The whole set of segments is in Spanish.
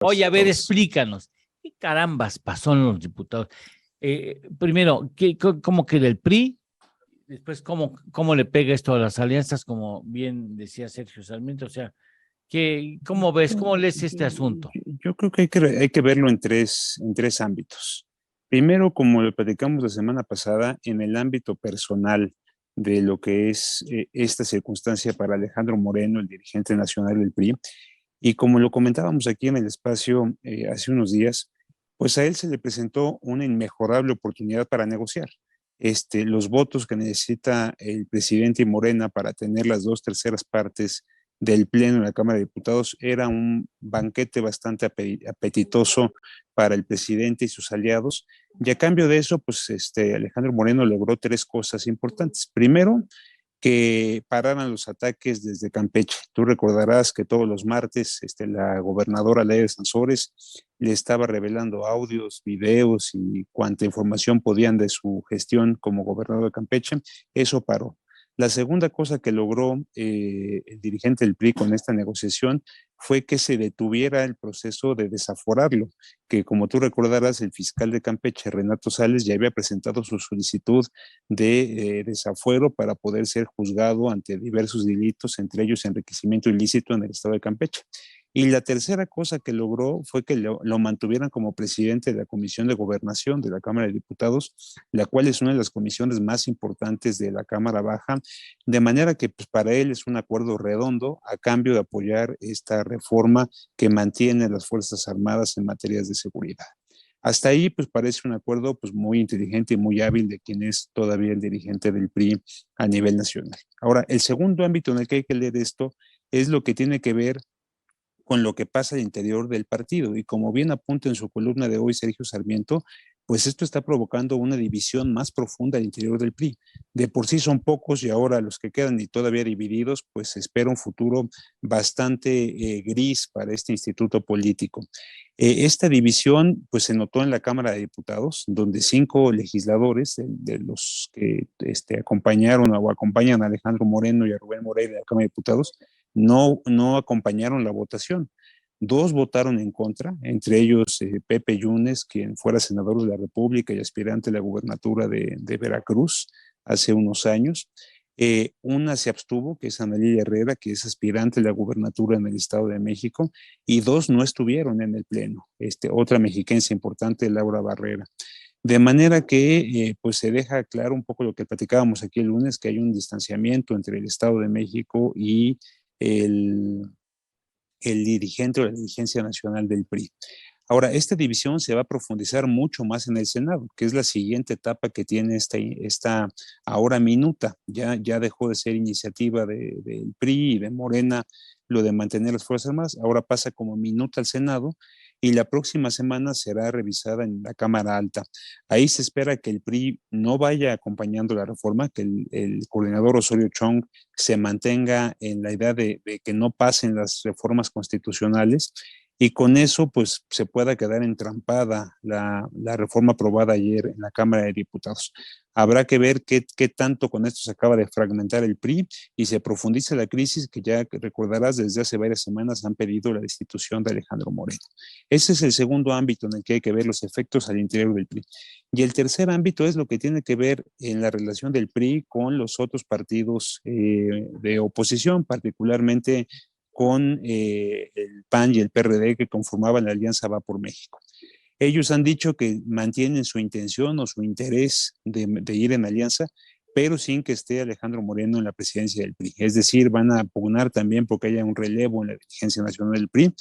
Oye, a ver, Todos. explícanos. ¿Qué carambas pasó en los diputados? Primero, ¿cómo queda el PRI? Después, ¿cómo le pega esto a las alianzas? Como bien decía Sergio Sarmiento. O sea, ¿cómo ves? Yo, ¿Cómo lees este asunto? yo creo que hay que verlo en tres ámbitos. Primero, como lo platicamos la semana pasada, en el ámbito personal de lo que es esta circunstancia para Alejandro Moreno, el dirigente nacional del PRI, y como lo comentábamos aquí en el espacio hace unos días, pues a él se le presentó una inmejorable oportunidad para negociar. Los votos que necesita el presidente y Morena para tener las dos terceras partes del Pleno en la Cámara de Diputados era un banquete bastante apetitoso para el presidente y sus aliados. Y a cambio de eso, pues Alejandro Moreno logró tres cosas importantes. Primero, que pararan los ataques desde Campeche. Tú recordarás que todos los martes la gobernadora Ley de Sansores le estaba revelando audios, videos y cuanta información podían de su gestión como gobernador de Campeche. Eso paró. La segunda cosa que logró el dirigente del PRI con esta negociación fue que se detuviera el proceso de desaforarlo, que como tú recordarás, el fiscal de Campeche, Renato Sales, ya había presentado su solicitud de desafuero para poder ser juzgado ante diversos delitos, entre ellos enriquecimiento ilícito en el estado de Campeche. Y la tercera cosa que logró fue que lo mantuvieran como presidente de la Comisión de Gobernación de la Cámara de Diputados, la cual es una de las comisiones más importantes de la Cámara Baja, de manera que pues, para él es un acuerdo redondo a cambio de apoyar esta reforma que mantiene a las Fuerzas Armadas en materias de seguridad. Hasta ahí, pues parece un acuerdo pues, muy inteligente y muy hábil de quien es todavía el dirigente del PRI a nivel nacional. Ahora, el segundo ámbito en el que hay que leer esto es lo que tiene que ver con lo que pasa al interior del partido. Y como bien apunta en su columna de hoy Sergio Sarmiento, pues esto está provocando una división más profunda al interior del PRI. De por sí son pocos y ahora los que quedan y todavía divididos, pues se espera un futuro bastante gris para este instituto político. Esta división pues se notó en la Cámara de Diputados, donde 5 legisladores de los que acompañaron o acompañan a Alejandro Moreno y a Rubén Moreira de la Cámara de Diputados, no acompañaron la votación. 2 votaron en contra, entre ellos Pepe Yunes, quien fuera senador de la República y aspirante a la gubernatura de Veracruz hace unos años. Una se abstuvo, que es Ana Lilia Herrera, que es aspirante a la gubernatura en el Estado de México, y 2 no estuvieron en el Pleno. Otra mexiquense importante, Laura Barrera. De manera que pues se deja claro un poco lo que platicábamos aquí el lunes, que hay un distanciamiento entre el Estado de México y el, el dirigente o la dirigencia nacional del PRI. Ahora, esta división se va a profundizar mucho más en el Senado, que es la siguiente etapa que tiene esta ahora minuta. Ya dejó de ser iniciativa del PRI y de Morena lo de mantener las Fuerzas Armadas, ahora pasa como minuta al Senado y la próxima semana será revisada en la Cámara Alta. Ahí se espera que el PRI no vaya acompañando la reforma, que el coordinador Osorio Chong se mantenga en la idea de que no pasen las reformas constitucionales y con eso pues se pueda quedar entrampada la reforma aprobada ayer en la Cámara de Diputados. Habrá que ver qué tanto con esto se acaba de fragmentar el PRI y se profundiza la crisis que ya recordarás desde hace varias semanas han pedido la destitución de Alejandro Moreno. Ese es el segundo ámbito en el que hay que ver los efectos al interior del PRI. Y el tercer ámbito es lo que tiene que ver en la relación del PRI con los otros partidos de oposición, particularmente con el PAN y el PRD que conformaban la Alianza Va por México. Ellos han dicho que mantienen su intención o su interés de ir en alianza, pero sin que esté Alejandro Moreno en la presidencia del PRI. Es decir, van a pugnar también porque haya un relevo en la dirigencia nacional del PRI,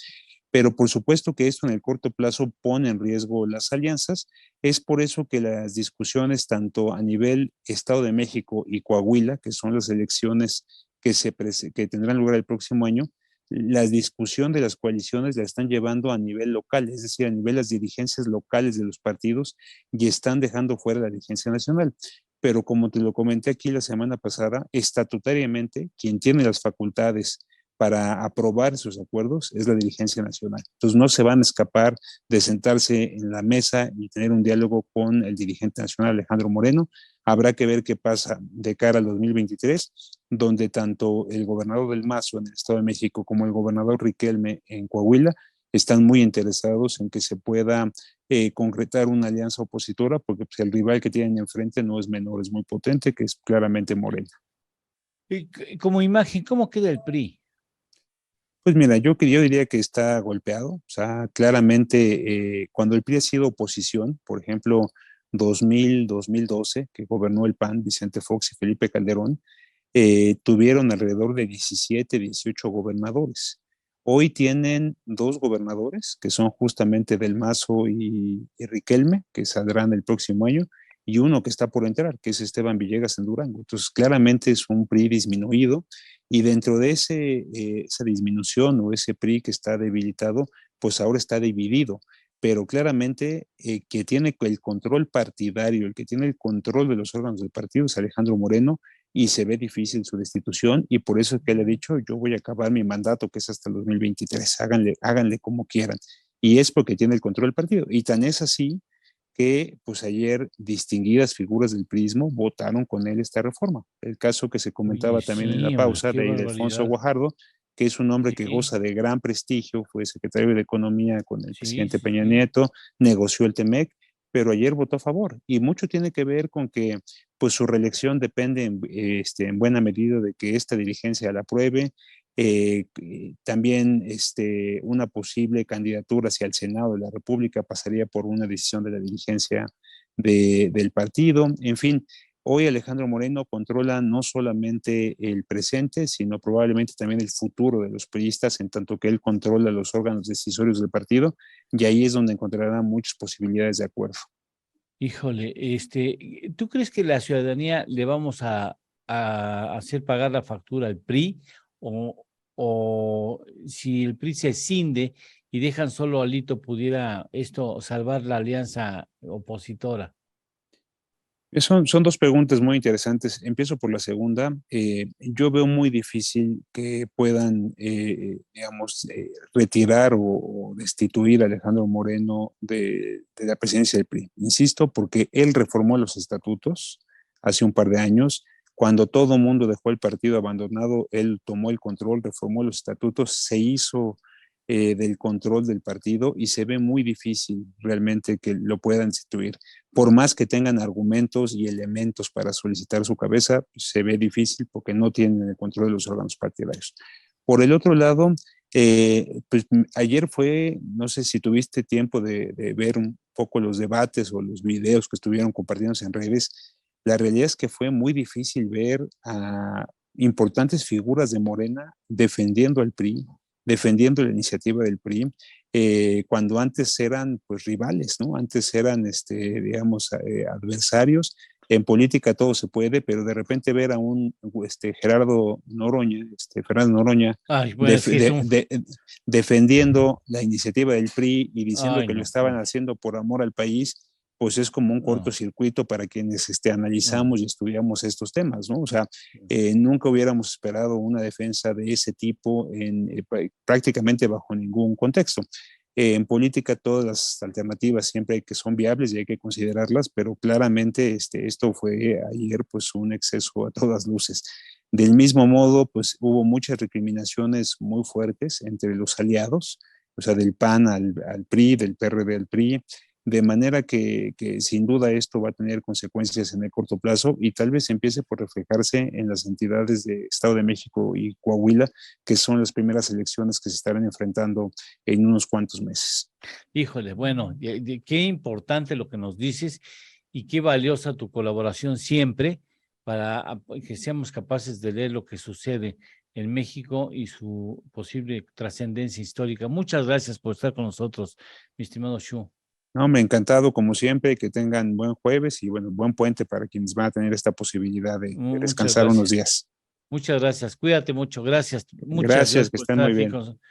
pero por supuesto que esto en el corto plazo pone en riesgo las alianzas. Es por eso que las discusiones tanto a nivel Estado de México y Coahuila, que son las elecciones que tendrán lugar el próximo año, la discusión de las coaliciones la están llevando a nivel local, es decir, a nivel de las dirigencias locales de los partidos y están dejando fuera la dirigencia nacional. Pero como te lo comenté aquí la semana pasada, estatutariamente quien tiene las facultades para aprobar esos acuerdos es la dirigencia nacional. Entonces no se van a escapar de sentarse en la mesa y tener un diálogo con el dirigente nacional Alejandro Moreno. Habrá que ver qué pasa de cara al 2023, donde tanto el gobernador del Mazo en el Estado de México como el gobernador Riquelme en Coahuila están muy interesados en que se pueda concretar una alianza opositora, porque pues, el rival que tienen enfrente no es menor, es muy potente, que es claramente Morena. Como imagen, ¿cómo queda el PRI? Pues mira, yo diría que está golpeado, o sea, claramente cuando el PRI ha sido oposición, por ejemplo, 2012, que gobernó el PAN, Vicente Fox y Felipe Calderón, tuvieron alrededor de 17, 18 gobernadores. Hoy tienen dos gobernadores, que son justamente Del Mazo y Riquelme, que saldrán el próximo año, y uno que está por entrar, que es Esteban Villegas en Durango. Entonces, claramente es un PRI disminuido, y dentro de esa disminución o ese PRI que está debilitado, pues ahora está dividido. Pero claramente que tiene el control partidario, el que tiene el control de los órganos del partido es Alejandro Moreno, y se ve difícil su destitución, y por eso es que él ha dicho, yo voy a acabar mi mandato, que es hasta el 2023, háganle como quieran. Y es porque tiene el control del partido. Y tan es así que pues ayer distinguidas figuras del prismo votaron con él esta reforma. El caso que se Oye, comentaba también en la sí, hombre, pausa qué de Ildefonso barbaridad. Guajardo, que es un hombre que Sí, goza de gran prestigio, fue secretario de Economía con el sí, presidente sí, Peña sí. Nieto, negoció el TEMEC, pero ayer votó a favor. Y mucho tiene que ver con que pues su reelección depende en buena medida de que esta dirigencia la apruebe. También una posible candidatura hacia el Senado de la República pasaría por una decisión de la dirigencia del partido. En fin, hoy Alejandro Moreno controla no solamente el presente, sino probablemente también el futuro de los priistas, en tanto que él controla los órganos decisorios del partido, y ahí es donde encontrará muchas posibilidades de acuerdo. Híjole, ¿tú crees que la ciudadanía le vamos a hacer pagar la factura al PRI o, o si el PRI se escinde y dejan solo a Alito, pudiera esto salvar la alianza opositora? Son dos preguntas muy interesantes. Empiezo por la segunda. Yo veo muy difícil que puedan, digamos, retirar o destituir a Alejandro Moreno de la presidencia del PRI. Insisto, porque él reformó los estatutos hace un par de años. Cuando todo el mundo dejó el partido abandonado, él tomó el control, reformó los estatutos, se hizo del control del partido, y se ve muy difícil realmente que lo puedan instituir. Por más que tengan argumentos y elementos para solicitar su cabeza, se ve difícil porque no tienen el control de los órganos partidarios. Por el otro lado, pues ayer fue, no sé si tuviste tiempo de ver un poco los debates o los videos que estuvieron compartiéndose en redes. La realidad es que fue muy difícil ver a importantes figuras de Morena defendiendo al PRI, defendiendo la iniciativa del PRI, cuando antes eran pues rivales, ¿no? Antes eran, digamos, adversarios. En política todo se puede, pero de repente ver a un Gerardo Noroña, Fernando Noroña, Ay, bueno, def sí es un... defendiendo la iniciativa del PRI y diciendo Ay, que lo no, estaban no, haciendo por amor al país, pues es como un no, cortocircuito para quienes no. analizamos y estudiamos estos temas, ¿no? O sea, nunca hubiéramos esperado una defensa de ese tipo prácticamente bajo ningún contexto. En política todas las alternativas siempre hay que son viables y hay que considerarlas, pero claramente esto fue ayer pues un exceso a todas luces. Del mismo modo, pues hubo muchas recriminaciones muy fuertes entre los aliados, o sea, del PAN al PRI, del PRD al PRI, de manera que sin duda esto va a tener consecuencias en el corto plazo, y tal vez empiece por reflejarse en las entidades de Estado de México y Coahuila, que son las primeras elecciones que se estarán enfrentando en unos cuantos meses. Híjole, bueno, qué importante lo que nos dices y qué valiosa tu colaboración siempre para que seamos capaces de leer lo que sucede en México y su posible trascendencia histórica. Muchas gracias por estar con nosotros, mi estimado Shu. No, me ha encantado como siempre, que tengan buen jueves y bueno, buen puente para quienes van a tener esta posibilidad de Muchas descansar unos gracias. días. Muchas gracias. Cuídate mucho. Gracias. Muchas Gracias, gracias que por estén estar muy aquí bien. con nosotros.